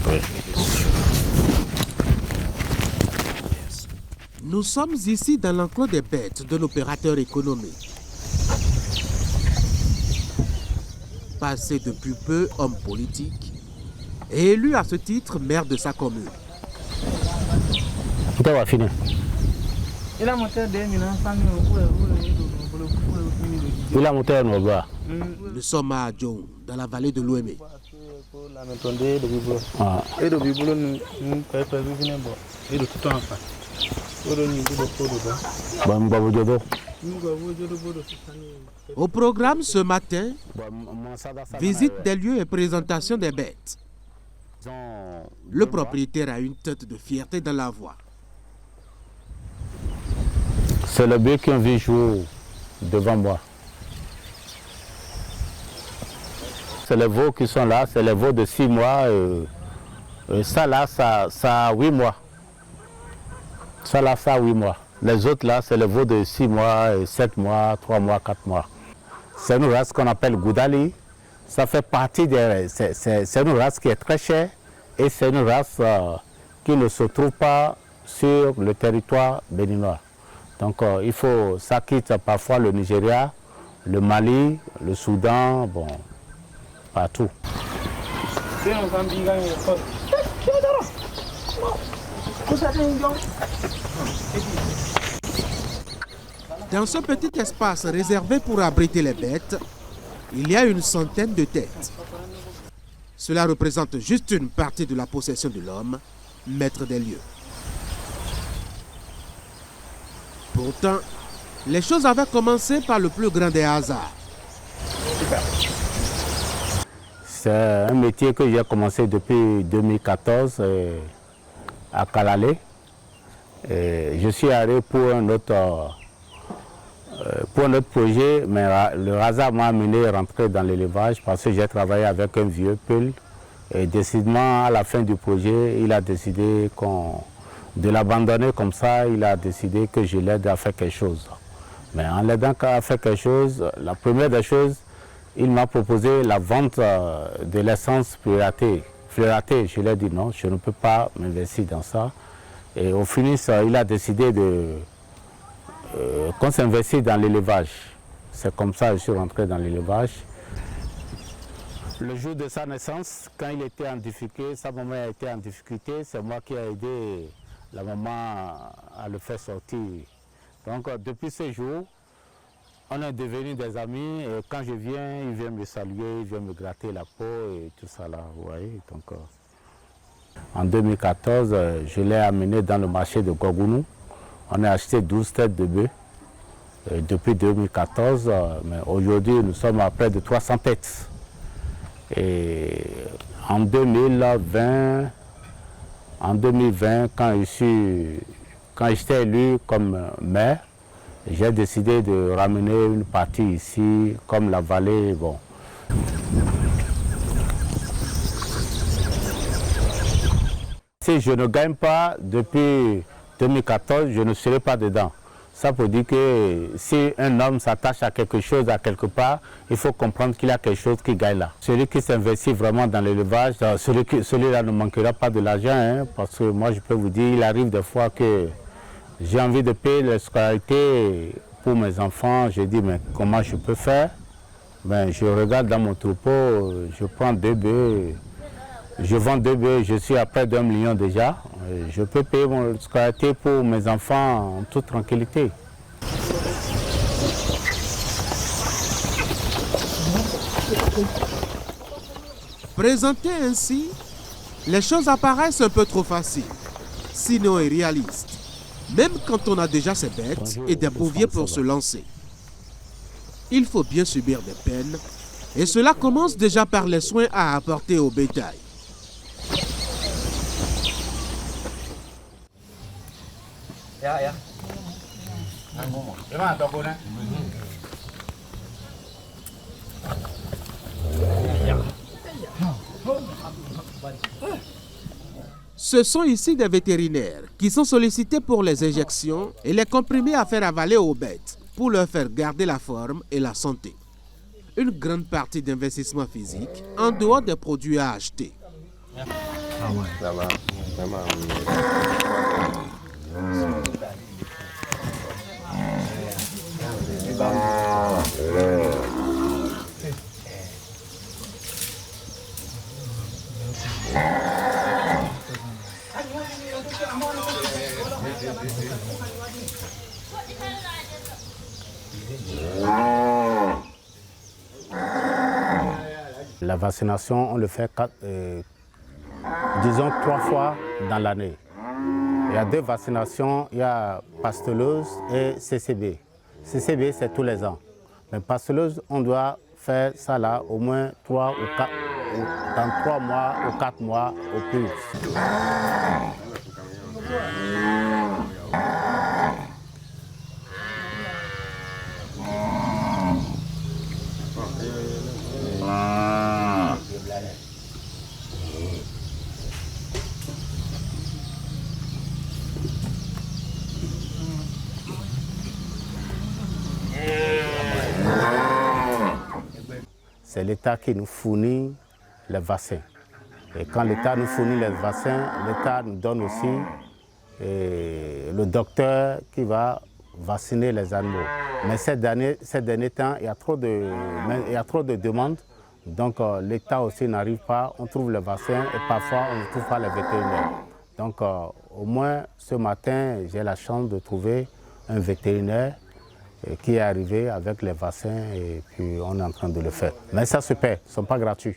Oui. Nous sommes ici dans l'enclos des bêtes de l'opérateur économique. Passé depuis peu homme politique et élu à ce titre maire de sa commune. Il a monté Nous sommes à Adjoum, dans la vallée de l'Ouémé. Au programme ce matin, visite des lieux et présentation des bêtes. Le propriétaire a une tête de fierté dans la voix. C'est le bœuf qui vient jouer devant moi. C'est les veaux qui sont là, c'est les veaux de 6 mois. Ça là, ça a 8 mois. Ça là, ça a 8 mois. Les autres là, c'est les veaux de 6 mois, 7 mois, 3 mois, 4 mois. C'est une race qu'on appelle Goudali. Ça fait partie des... C'est une race qui est très chère et c'est une race qui ne se trouve pas sur le territoire béninois. Donc il faut, ça quitte parfois le Nigeria, le Mali, le Soudan, bon, partout. Dans ce petit espace réservé pour abriter les bêtes, il y a une centaine de têtes. Cela représente juste une partie de la possession de l'homme, maître des lieux. Pourtant, les choses avaient commencé par le plus grand des hasards. C'est un métier que j'ai commencé depuis 2014 à Kalalé. Je suis allé pour un autre projet, mais le hasard m'a amené à rentrer dans l'élevage parce que j'ai travaillé avec un vieux peul. Et décidément, à la fin du projet, il a décidé de l'abandonner comme ça. Il a décidé que je l'aide à faire quelque chose. Mais en l'aidant à faire quelque chose, la première des choses, il m'a proposé la vente de l'essence fluoratée. Je lui ai dit non, je ne peux pas m'investir dans ça. Et au finish, il a décidé qu'on s'investit dans l'élevage. C'est comme ça que je suis rentré dans l'élevage. Le jour de sa naissance, quand il était en difficulté, sa maman a été en difficulté, c'est moi qui ai aidé la maman à le faire sortir. Donc depuis ce jour, on est devenus des amis et quand je viens, il vient me saluer, il vient me gratter la peau et tout ça là, vous voyez. Donc, en 2014, je l'ai amené dans le marché de Gogounou. On a acheté 12 têtes de bœufs depuis 2014, mais aujourd'hui nous sommes à près de 300 têtes. Et en 2020, quand j'étais élu comme maire, j'ai décidé de ramener une partie ici, comme la vallée. Bon. Si je ne gagne pas depuis 2014, je ne serai pas dedans. Ça veut dire que si un homme s'attache à quelque chose, à quelque part, il faut comprendre qu'il y a quelque chose qui gagne là. Celui qui s'investit vraiment dans l'élevage, celui-là ne manquera pas de l'argent, hein, parce que moi je peux vous dire, il arrive des fois que j'ai envie de payer la scolarité pour mes enfants. Je dis, mais comment je peux faire? Ben, je regarde dans mon troupeau, je prends 2 bœufs, je vends 2 bœufs, je suis à près d'1 million déjà. Je peux payer mon scolarité pour mes enfants en toute tranquillité. Présenté ainsi, les choses apparaissent un peu trop faciles, sinon irréalistes, même quand on a déjà ses bêtes et des bouviers pour se lancer. Il faut bien subir des peines, et cela commence déjà par les soins à apporter au bétail. Ce sont ici des vétérinaires qui sont sollicités pour les injections et les comprimés à faire avaler aux bêtes pour leur faire garder la forme et la santé. Une grande partie d'investissement physique en dehors des produits à acheter. Ah ouais. Ça va, vraiment. La vaccination, on le fait disons 3 fois dans l'année. Il y a 2 vaccinations, il y a pasteurose et CCB. CCB, c'est tous les ans. Mais pasteurose, on doit faire ça là au moins 3 ou 4, dans 3 mois ou 4 mois au plus. C'est l'État qui nous fournit les vaccins. Et quand l'État nous fournit les vaccins, l'État nous donne aussi le docteur qui va vacciner les animaux. Mais ces derniers temps, il y a trop de demandes. Donc l'État aussi n'arrive pas, on trouve les vaccins et parfois on ne trouve pas les vétérinaires. Donc au moins ce matin, j'ai la chance de trouver un vétérinaire qui est arrivé avec les vaccins et puis on est en train de le faire. Mais ça se paie, ils ne sont pas gratuits.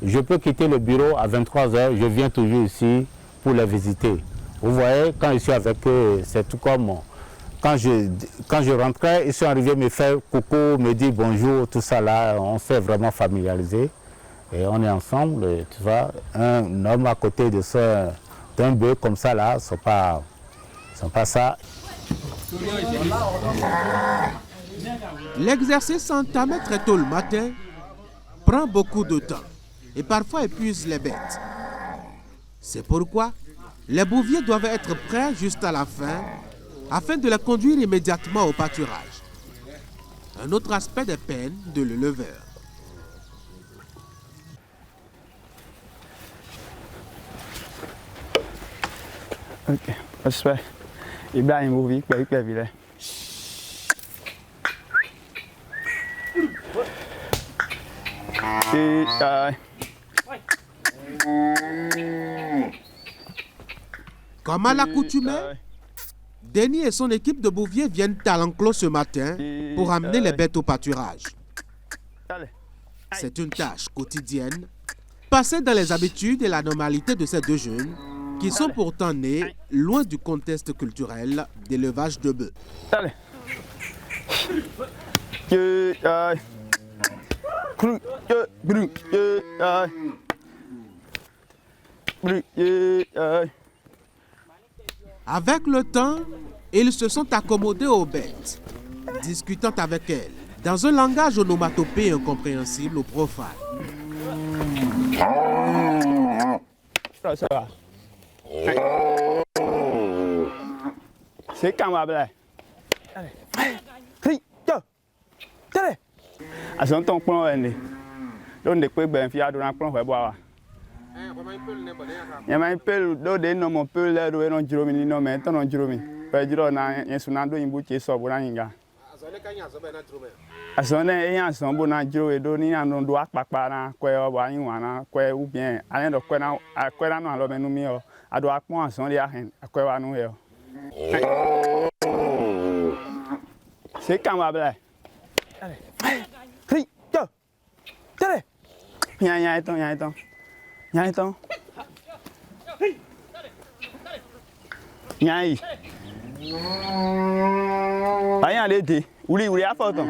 Je peux quitter le bureau à 23 h, je viens toujours ici pour les visiter. Vous voyez, quand je suis avec eux, c'est tout comme quand je rentrais, ils sont arrivés me faire coucou, me dire bonjour, tout ça là, on s'est vraiment familiarisé. Et on est ensemble, et tu vois, un homme à côté d'un bœuf comme ça là, c'est pas ça. L'exercice entamé très tôt le matin prend beaucoup de temps et parfois épuise les bêtes. C'est pourquoi les bouviers doivent être prêts juste à la fin afin de les conduire immédiatement au pâturage. Un autre aspect des peines de l'éleveur. Ok, j'espère. Ibrahim Bouvi, Ville. Comme à l'accoutumée, Denis et son équipe de bouviers viennent à l'enclos ce matin pour amener les bêtes au pâturage. C'est une tâche quotidienne, passée dans les habitudes et la normalité de ces deux jeunes qui sont pourtant nés loin du contexte culturel d'élevage de bœufs. Avec le temps, ils se sont accommodés aux bêtes, discutant avec elles dans un langage onomatopée incompréhensible aux profanes. Ça va. C'est quand même. Allez. À son temps, on va aller. Donc, des coups de fiat, on va boire. Il y a un peu de nom, on peut l'air de non Jérôme, non, mais non Jérôme. Pas Jérôme, il y a son ando, il bouge sur Boraninga. Asonne eyan son bona jiro edo ni anu do apapa na kwe wa yin wana kwe ou bien ale do kwe na no alo menu mi o ado apon ason dia hen kwe wa nu yo. C'est quand va bla. Allez. Hey, yo. Tele. Nya eton. Nya yi. Ayan le de. Uli a foton.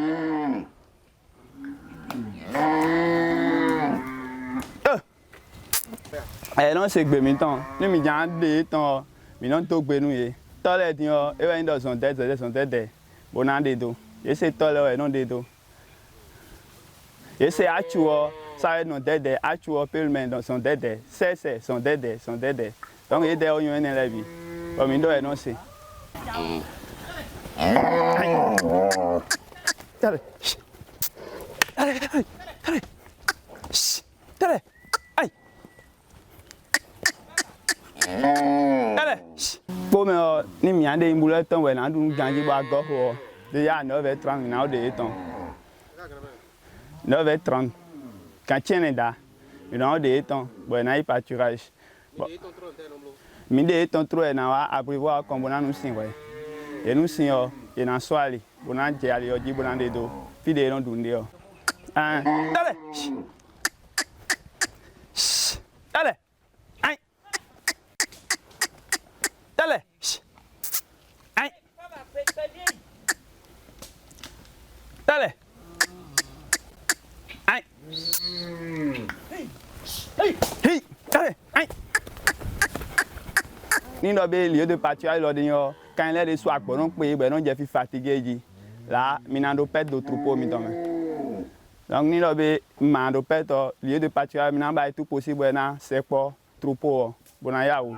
Non c'est gbe mi ton. Ni mi jan de ton. Mi non to gbe nu ye. Tole ti o e we ndo son tete. Bonande do. Ese tole non de do. Ese achuo ça non dede achuo pelmen dans son dede. C'est son dede. Donc il de o yon en la vie. O mi ndo e non c'est. Allez. Aïe. Allez. Bon mais ni mi ande imbule ton we na dun ganji ba go ho. De ya 9h30 na o de ton. 9h30. Quand tienne da. Na o de ton. Bon na y pâturage. Bon. Mi de ton trop na wa abrivoir comme on nous sin we. Et nous sin yo, et na swali. Bona je ali oji bona de do. Fide non dunde yo. Dale. Dale. Ai. Dale. Ai. Dale. Ai. Hey. Dale. Ai. Ni no be lieu de pâturage lo de yo. Quand il est de soir, non paye, ben non j'ai fatigué. Là, minando pète de troupeau mi tombe. Donc ni lobe mando pète lieu de pâturage, minamba est tout possible na c'est pas troupeau bona yaou.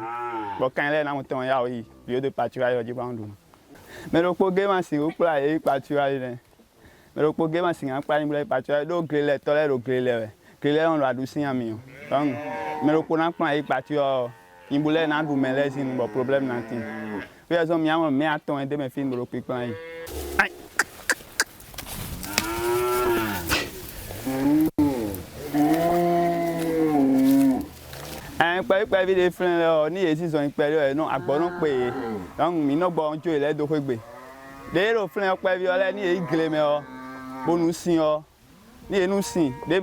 Bon quand il est na monton yaou lieu de pâturage di bandu. Mais le programme c'est au plat et pâturage. Mais le programme c'est en pas ni pâturage do griller tolère au griller. Griller on doit doucir en mi. Donc mais le programme plan et pâturage, il boule na du mêler sin bon problème nanti. Raison mi am me aton ende me fin do pipan yi. Ai. Pe vi de flen lo ni esi so pe lo no agbono pe. Donc mi no gbo onjo ile do kwegbe. De ro flen pe vi ole ni e gile me o. Bonu sin o. Ni enu sin. De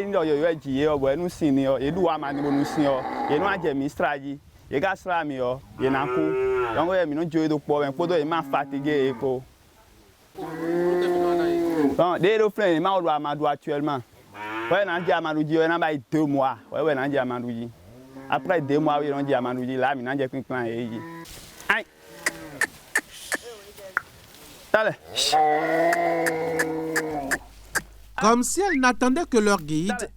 ndo yo ejiye o bo enu sin ni o. Edu wa ma ni bonu sin o. Ye no aje mi straji. Ye ga sra mi o. Ye na ku. Donc ouais, mi no joe do po ben podo e ma fatigué e ko. Bon, de ro flen ma o do amadu actuellement. Ouais, na di amadu ji o na ba 2 mois. Ouais, na di amadu ji. Après 2 mois, oui, on dit à Manoudi, là, mais on dit qu'un plan est. Aïe! Allez! Comme si elles n'attendaient que leur guide,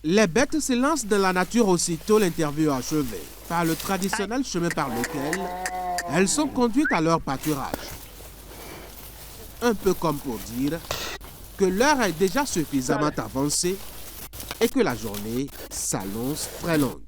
les bêtes se lancent dans la nature aussitôt l'interview achevée, par le traditionnel chemin par lequel elles sont conduites à leur pâturage. Un peu comme pour dire que l'heure est déjà suffisamment avancée et que la journée s'annonce très longue.